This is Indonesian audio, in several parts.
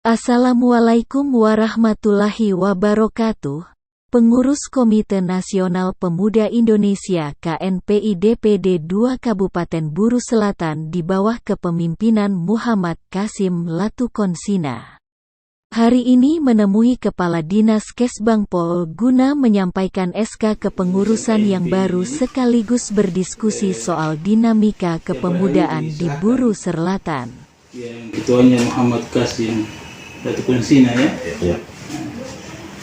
Assalamualaikum warahmatullahi wabarakatuh. Pengurus Komite Nasional Pemuda Indonesia KNPI DPD 2 Kabupaten Buru Selatan di bawah kepemimpinan Muhammad Kasim Latukonsina hari ini menemui Kepala Dinas Kesbangpol guna menyampaikan SK kepengurusan yang baru sekaligus berdiskusi soal dinamika kepemudaan di Buru Selatan. Yang ketuanya Muhammad Kasim Latukonsina ya.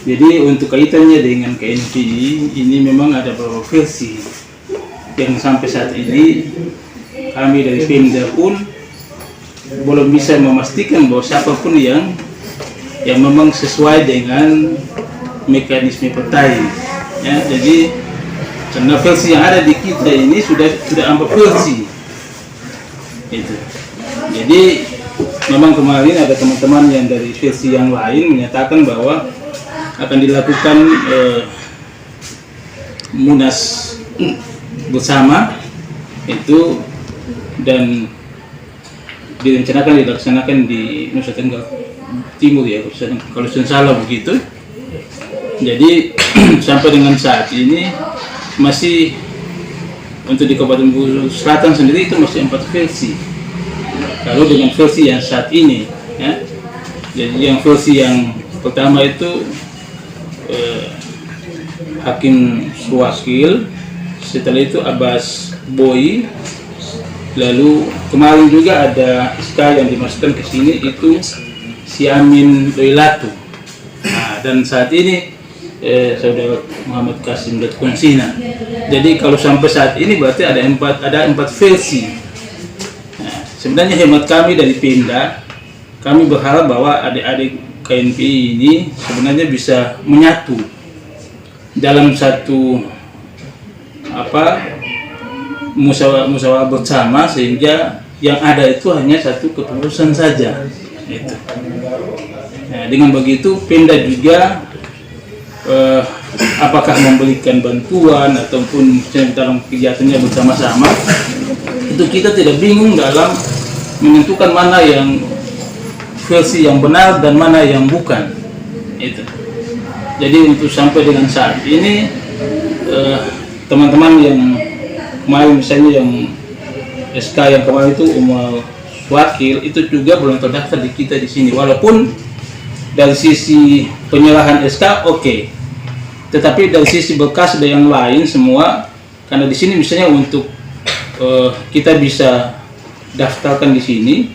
Jadi untuk kaitannya dengan KNPI ini memang ada beberapa versi yang sampai saat ini kami dari Pemda pun belum bisa memastikan bahwa siapapun yang memang sesuai dengan mekanisme partai ya. Jadi karena versi yang ada di kita ini sudah 4 versi itu. Jadi memang kemarin ada teman-teman yang dari versi yang lain menyatakan bahwa akan dilakukan munas bersama itu dan direncanakan dilaksanakan di Nusa Tenggara Timur ya, kalau tidak salah begitu. Jadi sampai dengan saat ini masih untuk di Kabupaten Buru Selatan sendiri itu masih 4 versi. Kalau dengan versi yang saat ini ya, jadi yang versi yang pertama itu Hakim Suwakil, setelah itu Abbas Boy, lalu kemarin juga ada SK yang dimasukkan ke sini itu Siamin Doilatu. Nah, dan saat ini saudara Muhammad Kasim Latukonsina. Jadi kalau sampai saat ini berarti ada empat versi. Sebenarnya hemat kami dari Pemda, kami berharap bahwa adik-adik KNPI ini sebenarnya bisa menyatu dalam satu musyawarah bersama sehingga yang ada itu hanya satu kepengurusan saja. Itu. Nah, dengan begitu Pemda juga apakah memberikan bantuan ataupun dalam kegiatannya bersama-sama, itu kita tidak bingung dalam menentukan mana yang versi yang benar dan mana yang bukan itu. Jadi untuk sampai dengan saat ini teman-teman yang kemarin misalnya yang SK yang kemarin itu Umar Wakil itu juga belum terdaftar di kita di sini, walaupun dari sisi penyerahan SK oke. Tetapi dari sisi berkas dan yang lain semua, karena di sini misalnya untuk kita bisa daftarkan di sini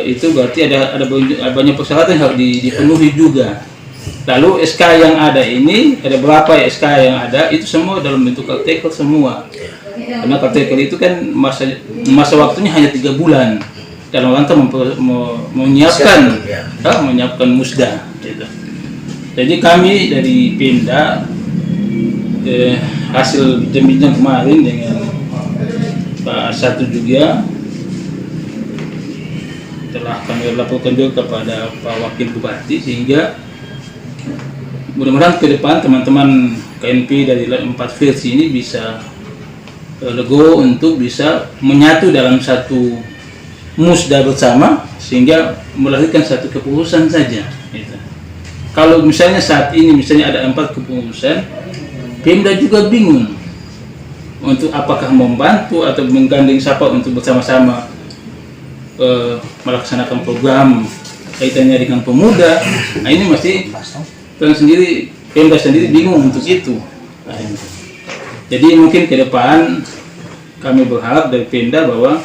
itu berarti ada banyak persyaratan yang harus dipenuhi juga. Lalu SK yang ada ini ada berapa ya SK yang ada itu semua dalam bentuk artikel semua. Karena artikel itu kan masa waktunya hanya 3 bulan dalam rangka menyiapkan musda. Gitu. Jadi kami dari Pemda hasil bincang kemarin dengan Pak Satu juga telah kami laporkan juga kepada Pak Wakil Bupati, sehingga mudah-mudahan ke depan teman-teman KNPI dari 4 versi ini bisa lego untuk bisa menyatu dalam satu musda bersama sehingga melahirkan satu kepengurusan saja. Gitu. Kalau misalnya saat ini misalnya ada 4 kepengurusan, Pemda juga bingung untuk apakah membantu atau menggandeng siapa untuk bersama-sama melaksanakan program kaitannya dengan pemuda. Nah ini masih Pemda sendiri bingung untuk itu. Nah, jadi mungkin ke depan kami berharap dari Pemda bahwa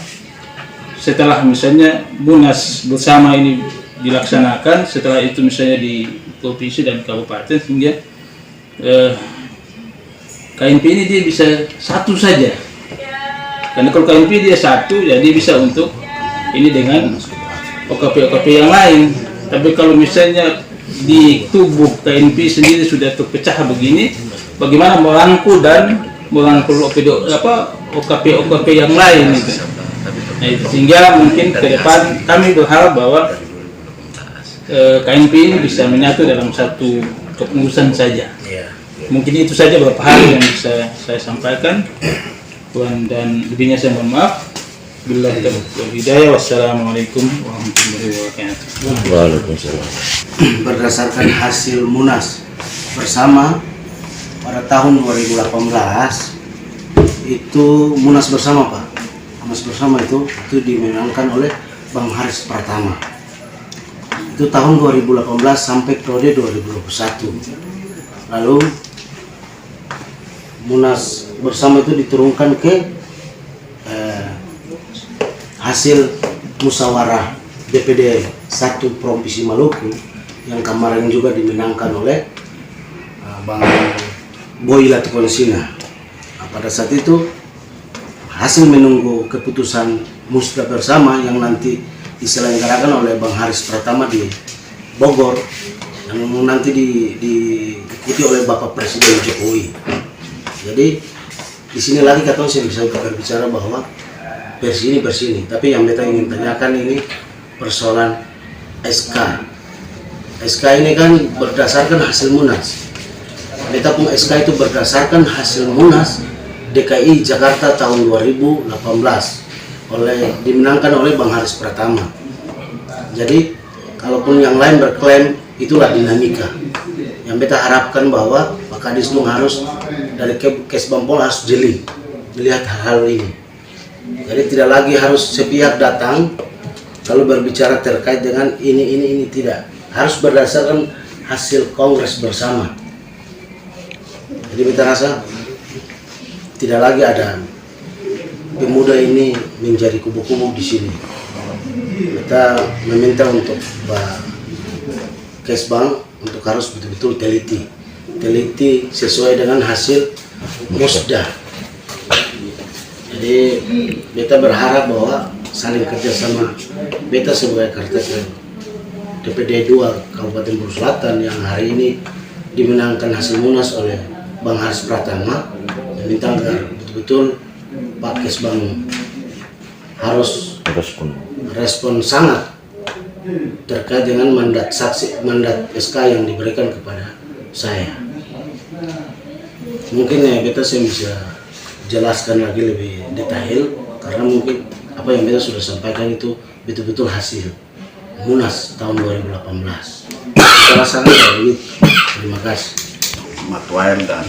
setelah misalnya munas bersama ini dilaksanakan, setelah itu misalnya di provinsi dan kabupaten, sehingga KNPI ini dia bisa satu saja. Karena kalau KNPI dia satu, jadi bisa untuk ini dengan OKP yang lain. Tapi kalau misalnya di tubuh KNPI sendiri sudah terpecah begini, bagaimana merangkul OKP yang lain itu. Nah, itu sehingga mungkin ke depan kami berharap bahwa KNPI ini bisa menyatu dalam satu kepengurusan saja. Mungkin itu saja beberapa hal yang bisa saya sampaikan, dan lebihnya saya mohon maaf. Billahi taufiq wal hidayah. Wassalamualaikum warahmatullahi wabarakatuh. Waalaikumsalam. Berdasarkan hasil Munas bersama pada tahun 2018 itu Munas bersama Pak. Munas bersama itu dimenangkan oleh Bang Haris Pratama. Itu tahun 2018 sampai periode 2021. Lalu Munas bersama itu diturunkan ke hasil musyawarah DPD 1 Provinsi Maluku yang kemarin juga dimenangkan oleh Bang Boy Latukonsina. Pada saat itu hasil menunggu keputusan musda bersama yang nanti diselenggarakan oleh Bang Haris Pratama di Bogor, yang nanti diikuti oleh Bapak Presiden Jokowi. Jadi di sini lagi katanya saya bisa berbicara bahwa versi ini, tapi yang beta ingin tanyakan ini persoalan SK. SK ini kan berdasarkan hasil Munas. Beta pun SK itu berdasarkan hasil Munas DKI Jakarta tahun 2018 dimenangkan oleh Bang Haris Pratama. Jadi kalaupun yang lain berklaim, itulah dinamika. Yang beta harapkan bahwa Pak Kadis itu harus dari Kesbangpol harus jeli melihat hal ini. Jadi tidak lagi harus sepihak datang kalau berbicara terkait dengan ini tidak. Harus berdasarkan hasil kongres bersama. Jadi kita rasa tidak lagi ada pemuda ini menjadi kubu-kubu di sini. Kita meminta untuk Pak Kesbang untuk harus betul-betul teliti sesuai dengan hasil musda. Jadi beta berharap bahwa saling kerjasama beta sebagai Karteka DPD 2 Kabupaten Buru Selatan yang hari ini dimenangkan hasil Munas oleh Bang Haris Pratama, meminta agar betul-betul Pak Kesbang harus respon sangat terkait dengan mandat SK yang diberikan kepada saya. Mungkin beta saya bisa jelaskan lagi lebih detail karena mungkin apa yang beta sudah sampaikan itu betul-betul hasil Munas tahun 2018. Salah satu dari terima kasih. Matuayan dan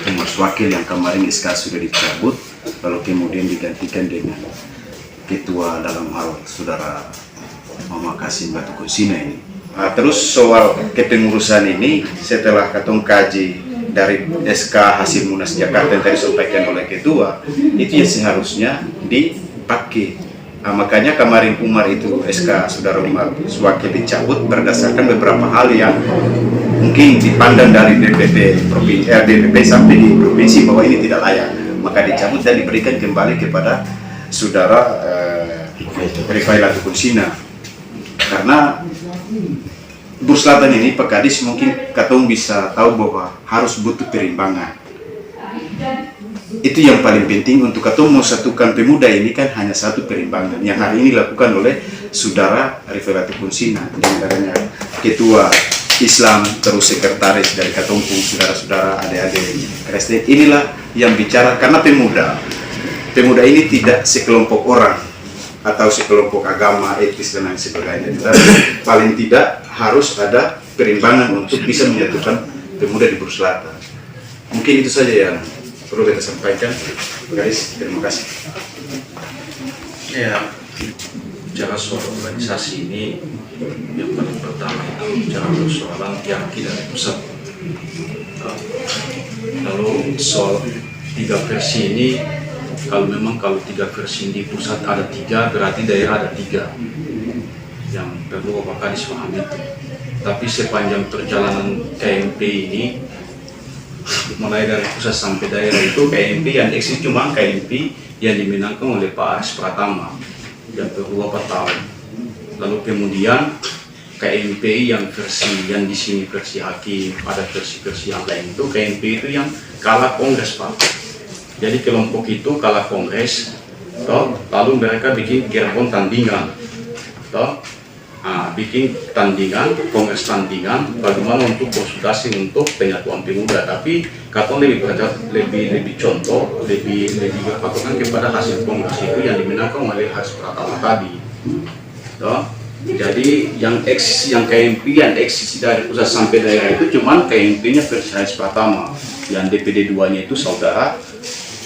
pengurus wakil yang kemarin SK sudah dicabut lalu kemudian digantikan dengan ketua dalam hal saudara Mama Kasim Latukonsina ini. Terus soal kepengurusan ini setelah katong kaji dari SK hasil Munas Jakarta yang tadi disampaikan oleh ketua itu ya seharusnya dipakai. Makanya kemarin Umar itu SK saudara Umar Swakil dicabut berdasarkan beberapa hal yang mungkin dipandang dari DPP sampai di provinsi bahwa ini tidak layak, maka dicabut dan diberikan kembali kepada saudara Rifai Latukonsina. Karena Buru Selatan ini Pak Kadis mungkin katong bisa tahu bahwa harus butuh perimbangan. Itu yang paling penting untuk katong mau satukan pemuda ini kan hanya satu perimbangan yang hari ini dilakukan oleh saudara Rifai Latukonsina dengan adanya ketua Islam terus sekretaris dari katong pun saudara-saudara adik-adik Kristen. Inilah yang bicara karena pemuda ini tidak sekelompok orang atau sekelompok agama, etis dan lain sebagainya. Tetapi paling tidak harus ada perimbangan untuk bisa menyatukan pemuda di Buru Selatan. Mungkin itu saja yang perlu kita sampaikan, guys. Terima kasih. Ya, bicara soal organisasi ini, yang paling pertama itu bicara persoalan hierarki dari pusat. Lalu soal 3 versi ini, kalau 3 versi di pusat ada 3, berarti daerah ada 3 yang perlu Bapak Kadis pahami itu. Tapi sepanjang perjalanan KMP ini, mulai dari pusat sampai daerah itu KMP yang eksis cuma KMP yang dimenangkan oleh Pak Haris Pratama yang beberapa tahun. Lalu kemudian KMP yang di sini versi hakim, ada versi-versi yang lain itu KMP itu yang kalah kongres Pak. Jadi kelompok itu kalah kongres, lalu mereka bikin gerbong tandingan. bikin tandingan, kongres tandingan, bagaimana untuk konsultasi untuk penyatuan pemuda. Tapi katong lebih contoh, lebih patokan kepada hasil kongres itu yang dimenangkan oleh Haris Pratama tadi. Toh? Jadi yang eksis, yang KMP, yang eksis dari pusat sampai daerah itu cuman KMP-nya versi Haris Pratama, yang DPD 2-nya itu saudara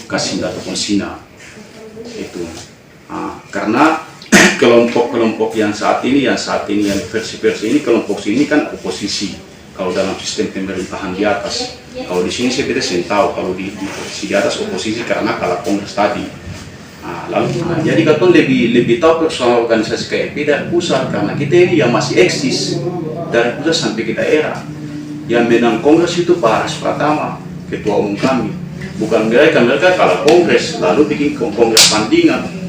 Kasim Dato Konsina itu. Karena kelompok-kelompok yang saat ini yang versi-versi ini, kelompok sini kan oposisi kalau dalam sistem pemerintahan di atas. Kalau di sini saya tidak tahu, kalau di posisi di atas oposisi karena kalah kongres tadi. Jadi katong lebih tahu persoalan organisasi KMP dari pusat, karena kita ini yang masih eksis dari pusat sampai ke daerah. Yang menang kongres itu Pak Haris Pratama, ketua umum kami. Bukan mereka kalah kongres lalu bikin kongres tandingan.